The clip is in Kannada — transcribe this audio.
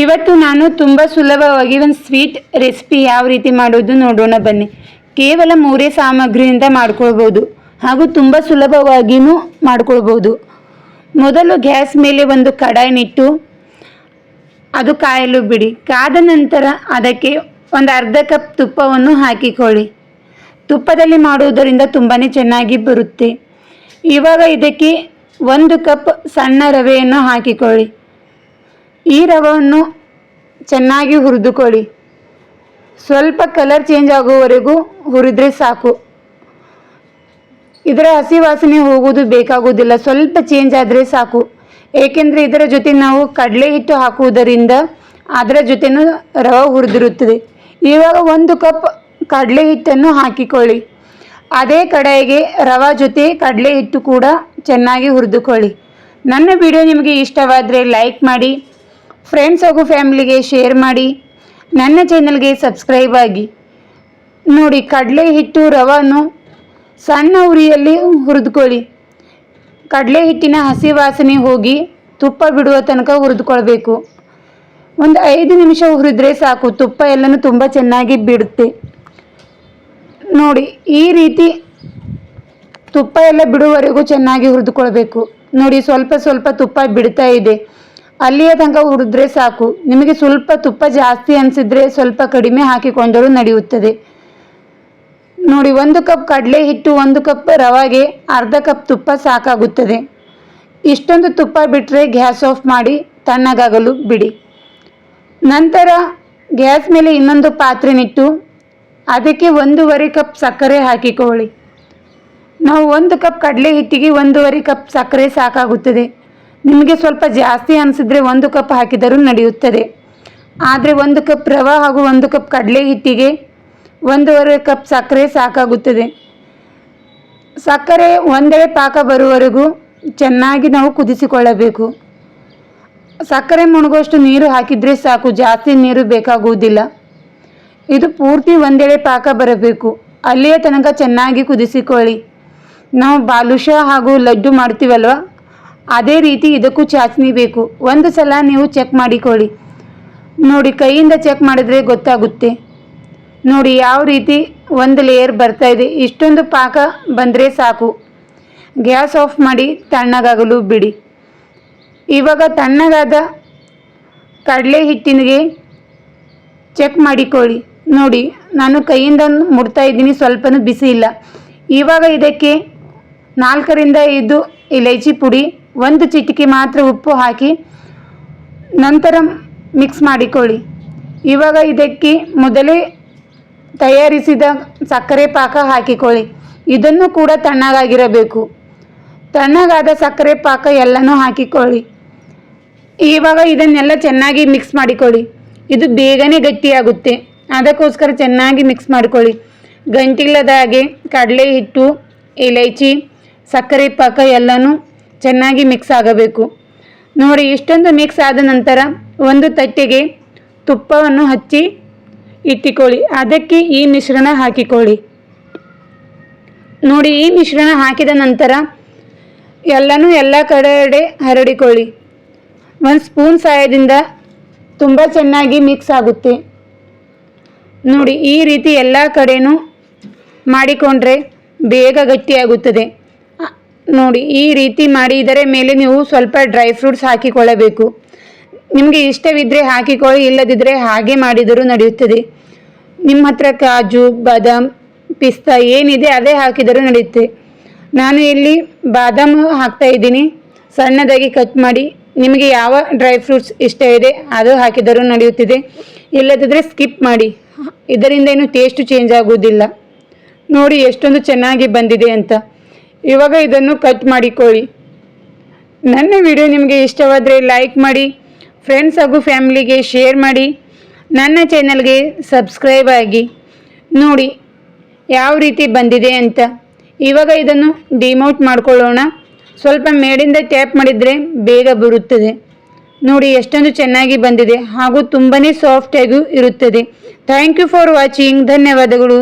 ಇವತ್ತು ನಾನು ತುಂಬ ಸುಲಭವಾಗಿ ಒಂದು ಸ್ವೀಟ್ ರೆಸಿಪಿ ಯಾವ ರೀತಿ ಮಾಡೋದು ನೋಡೋಣ ಬನ್ನಿ. ಕೇವಲ 3 ಸಾಮಗ್ರಿಯಿಂದ ಮಾಡ್ಕೊಳ್ಬೋದು ಹಾಗೂ ತುಂಬ ಸುಲಭವಾಗಿಯೂ ಮಾಡ್ಕೊಳ್ಬೋದು. ಮೊದಲು ಗ್ಯಾಸ್ ಮೇಲೆ ಒಂದು ಕಡಾಯಿನಿಟ್ಟು ಅದು ಕಾಯಲು ಬಿಡಿ. ಕಾದ ನಂತರ ಅದಕ್ಕೆ ಒಂದು ಅರ್ಧ ಕಪ್ ತುಪ್ಪವನ್ನು ಹಾಕಿಕೊಳ್ಳಿ. ತುಪ್ಪದಲ್ಲಿ ಮಾಡುವುದರಿಂದ ತುಂಬಾ ಚೆನ್ನಾಗಿ ಬರುತ್ತೆ. ಇವಾಗ ಇದಕ್ಕೆ 1 ಕಪ್ ಸಣ್ಣ ರವೆಯನ್ನು ಹಾಕಿಕೊಳ್ಳಿ. ಈ ರವೆಯನ್ನು ಚೆನ್ನಾಗಿ ಹುರಿದುಕೊಳ್ಳಿ. ಸ್ವಲ್ಪ ಕಲರ್ ಚೇಂಜ್ ಆಗುವವರೆಗೂ ಹುರಿದ್ರೆ ಸಾಕು. ಇದರ ಹಸಿ ವಾಸನೆ ಹೋಗುವುದು ಬೇಕಾಗುವುದಿಲ್ಲ, ಸ್ವಲ್ಪ ಚೇಂಜ್ ಆದರೆ ಸಾಕು. ಏಕೆಂದರೆ ಇದರ ಜೊತೆ ನಾವು ಕಡಲೆ ಹಿಟ್ಟು ಹಾಕುವುದರಿಂದ ಅದರ ಜೊತೆನೂ ರವೆ ಹುರಿದಿರುತ್ತದೆ. ಇವಾಗ 1 ಕಪ್ ಕಡಲೆ ಹಿಟ್ಟನ್ನು ಹಾಕಿಕೊಳ್ಳಿ. ಅದೇ ಕಡಾಯಿಗೆ ರವೆ ಜೊತೆ ಕಡಲೆ ಹಿಟ್ಟು ಕೂಡ ಚೆನ್ನಾಗಿ ಹುರಿದುಕೊಳ್ಳಿ. ನನ್ನ ವಿಡಿಯೋ ನಿಮಗೆ ಇಷ್ಟವಾದರೆ ಲೈಕ್ ಮಾಡಿ, ಫ್ರೆಂಡ್ಸ್ ಹಾಗೂ ಫ್ಯಾಮಿಲಿಗೆ ಶೇರ್ ಮಾಡಿ, ನನ್ನ ಚಾನಲ್ಗೆ ಸಬ್ಸ್ಕ್ರೈಬ್ ಆಗಿ. ನೋಡಿ, ಕಡಲೆ ಹಿಟ್ಟು ರವನ್ನು ಸಣ್ಣ ಉರಿಯಲ್ಲಿ ಹುರಿದುಕೊಳ್ಳಿ. ಕಡಲೆ ಹಿಟ್ಟಿನ ಹಸಿ ವಾಸನೆ ಹೋಗಿ ತುಪ್ಪ ಬಿಡುವ ತನಕ ಹುರಿದುಕೊಳ್ಬೇಕು. ಒಂದು 5 ನಿಮಿಷ ಹುರಿದ್ರೆ ಸಾಕು. ತುಪ್ಪ ಎಲ್ಲನೂ ತುಂಬ ಚೆನ್ನಾಗಿ ಬಿಡುತ್ತೆ. ನೋಡಿ, ಈ ರೀತಿ ತುಪ್ಪ ಎಲ್ಲ ಬಿಡುವವರೆಗೂ ಚೆನ್ನಾಗಿ ಹುರಿದುಕೊಳ್ಬೇಕು. ನೋಡಿ, ಸ್ವಲ್ಪ ಸ್ವಲ್ಪ ತುಪ್ಪ ಬಿಡ್ತಾ ಇದೆ. ಅಲ್ಲಿಯ ತನಕ ಹುರಿದ್ರೆ ಸಾಕು. ನಿಮಗೆ ಸ್ವಲ್ಪ ತುಪ್ಪ ಜಾಸ್ತಿ ಅನಿಸಿದ್ರೆ ಸ್ವಲ್ಪ ಕಡಿಮೆ ಹಾಕಿಕೊಂಡರೂ ನಡೆಯುತ್ತದೆ. ನೋಡಿ, 1 ಕಪ್ ಕಡಲೆ ಹಿಟ್ಟು 1 ಕಪ್ ರವೆಗೆ ಅರ್ಧ ಕಪ್ ತುಪ್ಪ ಸಾಕಾಗುತ್ತದೆ. ಇಷ್ಟೊಂದು ತುಪ್ಪ ಬಿಟ್ಟರೆ ಗ್ಯಾಸ್ ಆಫ್ ಮಾಡಿ ತಣ್ಣಗಾಗಲು ಬಿಡಿ. ನಂತರ ಗ್ಯಾಸ್ ಮೇಲೆ ಇನ್ನೊಂದು ಪಾತ್ರೆನಿಟ್ಟು ಅದಕ್ಕೆ 1.5 ಕಪ್ ಸಕ್ಕರೆ ಹಾಕಿಕೊಳ್ಳಿ. ನಾವು 1 ಕಪ್ ಕಡಲೆ ಹಿಟ್ಟಿಗೆ 1.5 ಕಪ್ ಸಕ್ಕರೆ ಸಾಕಾಗುತ್ತದೆ. ನಿಮಗೆ ಸ್ವಲ್ಪ ಜಾಸ್ತಿ ಅನಿಸಿದ್ರೆ 1 ಕಪ್ ಹಾಕಿದರೂ ನಡೆಯುತ್ತದೆ. ಆದರೆ 1 ಕಪ್ ರವೆ ಹಾಗೂ 1 ಕಪ್ ಕಡಲೆ ಹಿಟ್ಟಿಗೆ 1.5 ಕಪ್ ಸಕ್ಕರೆ ಸಾಕಾಗುತ್ತದೆ. ಸಕ್ಕರೆ ಒಂದೆಡೆ ಪಾಕ ಬರುವವರೆಗೂ ಚೆನ್ನಾಗಿ ನಾವು ಕುದಿಸಿಕೊಳ್ಳಬೇಕು. ಸಕ್ಕರೆ ಮುಳುಗುವಷ್ಟು ನೀರು ಹಾಕಿದರೆ ಸಾಕು, ಜಾಸ್ತಿ ನೀರು ಬೇಕಾಗುವುದಿಲ್ಲ. ಇದು ಪೂರ್ತಿ ಒಂದೆಡೆ ಪಾಕ ಬರಬೇಕು. ಅಲ್ಲಿಯ ತನಕ ಚೆನ್ನಾಗಿ ಕುದಿಸಿಕೊಳ್ಳಿ. ನಾವು ಬಾಲುಷಾ ಹಾಗೂ ಲಡ್ಡು ಮಾಡ್ತೀವಲ್ವ, ಅದೇ ರೀತಿ ಇದಕ್ಕೂ ಚಾಚಣಿ ಬೇಕು. ಒಂದು ಸಲ ನೀವು ಚೆಕ್ ಮಾಡಿಕೊಳ್ಳಿ. ನೋಡಿ, ಕೈಯಿಂದ ಚೆಕ್ ಮಾಡಿದರೆ ಗೊತ್ತಾಗುತ್ತೆ. ನೋಡಿ, ಯಾವ ರೀತಿ ಒಂದು ಲೇಯರ್ ಬರ್ತಾ ಇದೆ. ಇಷ್ಟೊಂದು ಪಾಕ ಬಂದರೆ ಸಾಕು. ಗ್ಯಾಸ್ ಆಫ್ ಮಾಡಿ ತಣ್ಣಗಾಗಲು ಬಿಡಿ. ಇವಾಗ ತಣ್ಣಗಾದ ಕಡಲೆ ಹಿಟ್ಟಿನಿಗೆ ಚೆಕ್ ಮಾಡಿಕೊಳ್ಳಿ. ನೋಡಿ, ನಾನು ಕೈಯಿಂದ ಮುಡ್ತಾ ಇದ್ದೀನಿ, ಸ್ವಲ್ಪನೂ ಬಿಸಿ ಇಲ್ಲ. ಇವಾಗ ಇದಕ್ಕೆ 4ರಿಂದ 5 ಇಲೈಚಿ ಪುಡಿ, 1 ಚಿಟಿಕೆ ಮಾತ್ರ ಉಪ್ಪು ಹಾಕಿ ನಂತರ ಮಿಕ್ಸ್ ಮಾಡಿಕೊಳ್ಳಿ. ಇವಾಗ ಇದಕ್ಕೆ ಮೊದಲೇ ತಯಾರಿಸಿದ ಸಕ್ಕರೆ ಪಾಕ ಹಾಕಿಕೊಳ್ಳಿ. ಇದನ್ನು ಕೂಡ ತಣ್ಣಗಾಗಿರಬೇಕು. ತಣ್ಣಗಾದ ಸಕ್ಕರೆ ಪಾಕ ಎಲ್ಲನೂ ಹಾಕಿಕೊಳ್ಳಿ. ಇವಾಗ ಇದನ್ನೆಲ್ಲ ಚೆನ್ನಾಗಿ ಮಿಕ್ಸ್ ಮಾಡಿಕೊಳ್ಳಿ. ಇದು ಬೇಗನೆ ಗಟ್ಟಿಯಾಗುತ್ತೆ, ಅದಕ್ಕೋಸ್ಕರ ಚೆನ್ನಾಗಿ ಮಿಕ್ಸ್ ಮಾಡಿಕೊಳ್ಳಿ. ಗಂಟಿಲ್ಲದ ಹಾಗೆ ಕಡಲೆ ಹಿಟ್ಟು, ಇಲೈಚಿ, ಸಕ್ಕರೆ ಪಾಕ ಎಲ್ಲನೂ ಚೆನ್ನಾಗಿ ಮಿಕ್ಸ್ ಆಗಬೇಕು. ನೋಡಿ, ಇಷ್ಟೊಂದು ಮಿಕ್ಸ್ ಆದ ನಂತರ ಒಂದು ತಟ್ಟೆಗೆ ತುಪ್ಪವನ್ನು ಹಚ್ಚಿ ಇಟ್ಟಿಕೊಳ್ಳಿ. ಅದಕ್ಕೆ ಈ ಮಿಶ್ರಣ ಹಾಕಿಕೊಳ್ಳಿ. ನೋಡಿ, ಈ ಮಿಶ್ರಣ ಹಾಕಿದ ನಂತರ ಎಲ್ಲನೂ ಎಲ್ಲ ಕಡೆ ಹರಡಿಕೊಳ್ಳಿ. 1 ಸ್ಪೂನ್ ಸಹಾಯದಿಂದ ತುಂಬ ಚೆನ್ನಾಗಿ ಮಿಕ್ಸ್ ಆಗುತ್ತೆ. ನೋಡಿ, ಈ ರೀತಿ ಎಲ್ಲ ಕಡೆನೂ ಮಾಡಿಕೊಂಡ್ರೆ ಬೇಗ ಗಟ್ಟಿಯಾಗುತ್ತದೆ. ನೋಡಿ, ಈ ರೀತಿ ಮಾಡಿ ಇದರ ಮೇಲೆ ನೀವು ಸ್ವಲ್ಪ ಡ್ರೈ ಫ್ರೂಟ್ಸ್ ಹಾಕಿಕೊಳ್ಳಬೇಕು. ನಿಮಗೆ ಇಷ್ಟವಿದ್ದರೆ ಹಾಕಿಕೊಳ್ಳಿ, ಇಲ್ಲದಿದ್ದರೆ ಹಾಗೆ ಮಾಡಿದರೂ ನಡೆಯುತ್ತದೆ. ನಿಮ್ಮ ಹತ್ರ ಕಾಜು, ಬಾದಾಮ್, ಪಿಸ್ತಾ ಏನಿದೆ ಅದೇ ಹಾಕಿದರೂ ನಡೆಯುತ್ತೆ. ನಾನು ಇಲ್ಲಿ ಬಾದಾಮ್ ಹಾಕ್ತಾ ಇದ್ದೀನಿ, ಸಣ್ಣದಾಗಿ ಕಟ್ ಮಾಡಿ. ನಿಮಗೆ ಯಾವ ಡ್ರೈ ಫ್ರೂಟ್ಸ್ ಇಷ್ಟ ಇದೆ ಅದು ಹಾಕಿದರೂ ನಡೆಯುತ್ತಿದೆ, ಇಲ್ಲದಿದ್ದರೆ ಸ್ಕಿಪ್ ಮಾಡಿ. ಇದರಿಂದ ಏನು ಟೇಸ್ಟ್ ಚೇಂಜ್ ಆಗುವುದಿಲ್ಲ. ನೋಡಿ, ಎಷ್ಟೊಂದು ಚೆನ್ನಾಗಿ ಬಂದಿದೆ ಅಂತ. ಇವಾಗ ಇದನ್ನು ಕಟ್ ಮಾಡಿಕೊಳ್ಳಿ. ನನ್ನ ವಿಡಿಯೋ ನಿಮಗೆ ಇಷ್ಟವಾದರೆ ಲೈಕ್ ಮಾಡಿ, ಫ್ರೆಂಡ್ಸ್ ಹಾಗೂ ಫ್ಯಾಮಿಲಿಗೆ ಶೇರ್ ಮಾಡಿ, ನನ್ನ ಚಾನಲ್ಗೆ ಸಬ್ಸ್ಕ್ರೈಬ್ ಆಗಿ. ನೋಡಿ ಯಾವ ರೀತಿ ಬಂದಿದೆ ಅಂತ. ಇವಾಗ ಇದನ್ನು ಡಿಮೌಟ್ ಮಾಡ್ಕೊಳ್ಳೋಣ. ಸ್ವಲ್ಪ ಮೇಲಿಂದ ಟ್ಯಾಪ್ ಮಾಡಿದರೆ ಬೇಗ ಬರುತ್ತದೆ. ನೋಡಿ, ಎಷ್ಟೊಂದು ಚೆನ್ನಾಗಿ ಬಂದಿದೆ ಹಾಗೂ ತುಂಬಾ ಸಾಫ್ಟಾಗೂ ಇರುತ್ತದೆ. Thank you for watching. ಧನ್ಯವಾದಗಳು.